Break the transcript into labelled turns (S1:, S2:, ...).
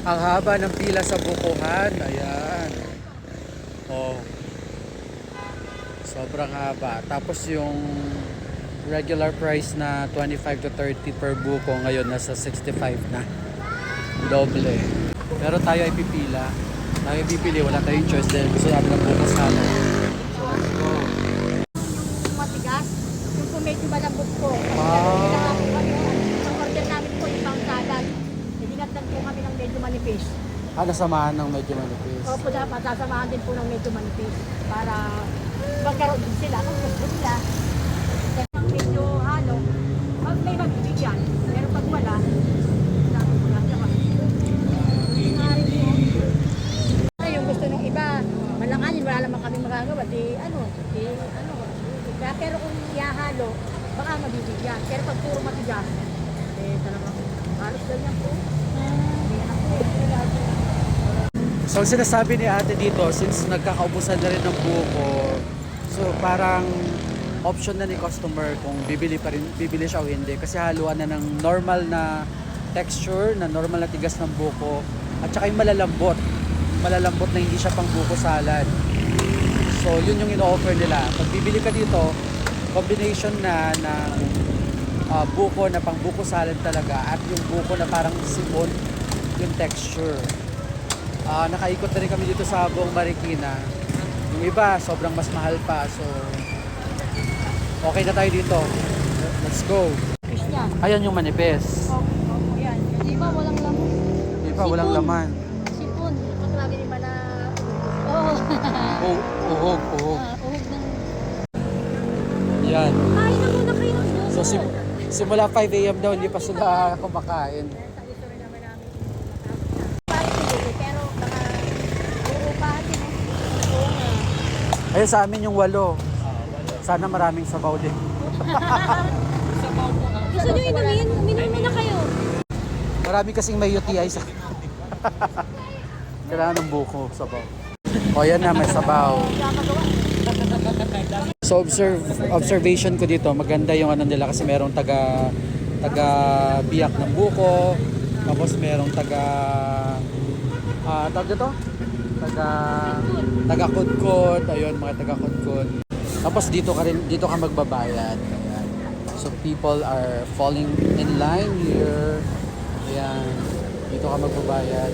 S1: Ang haba ng pila sa bukuhan. Ayan. Oh. Sobrang haba. Tapos yung regular price na 25 to 30 per buko ngayon nasa 65 na. Doble. Pero tayo ay pipila. Tayo pipili. Wala tayong choice dahil gusto natin ng buko sana. So let's go.
S2: Yung matigas, yung po medyo malambot po. Kasi
S1: Ah.
S2: ang order namin po yung pang salad. Dinagdag po kami ng medyo manipis.
S1: Nasamahan ng medyo manipis.
S2: Opo, dapat sasamahan din po ng medyo manipis para magkaroon din sila kung gusto nila. Kasi ang medyo halo, pag may magbibigyan, pero pag wala, sabi ko lang naman. Yung gusto ng iba, malanganin, wala naman kami magagawa, pero kung ihahalo, baka mabibigyan. Pero pag puro matigas, talagang halos ganyan po.
S1: So sinasabi ni ate dito, since nagkakaubusan na rin ng buko, so parang option na ni customer kung bibili siya o hindi. Kasi haluan na ng normal na texture, na normal na tigas ng buko, at saka yung malalambot na hindi siya pang buko salad. So yun yung ino-offer nila. Pag bibili ka dito, combination na ng buko na pang buko salad talaga at yung buko na parang sipon yung texture. Nakaikot na rin kami dito sa buong Marikina. Yung iba, sobrang mas mahal pa. So, okay na tayo dito. Let's go.
S2: Fish niya.
S1: Ayan yung manipis.
S2: Opo, yan. Di ba walang laman?
S1: Di ba, walang laman.
S2: Sipon. Kapag lagi di ba na... Oh.
S1: Uhog.
S2: Uhog ng...
S1: Yan.
S2: Kain na muna kayo ng buko.
S1: So, simula 5 a.m. daw, hindi pa sila kumakain.
S2: Sa gusto rin naman namin. Bakit hindi? Pero baka... Uupahan din. Oo nga.
S1: Ayun sa amin yung 8. Sana maraming sabaw din.
S2: Gusto nyo inumin? Uminom muna kayo.
S1: Marami kasing may UTI sa... Kailangan ng buko, sabaw. O yan na, may sabaw. So observation ko dito, maganda yung ano nila kasi merong taga biyak ng buko, tapos merong tawag dito? Taga kudkod, ayun mga taga kudkod. Tapos dito ka magbabayad. Ayan. So people are falling in line here. Ayan. Dito ka magbabayad.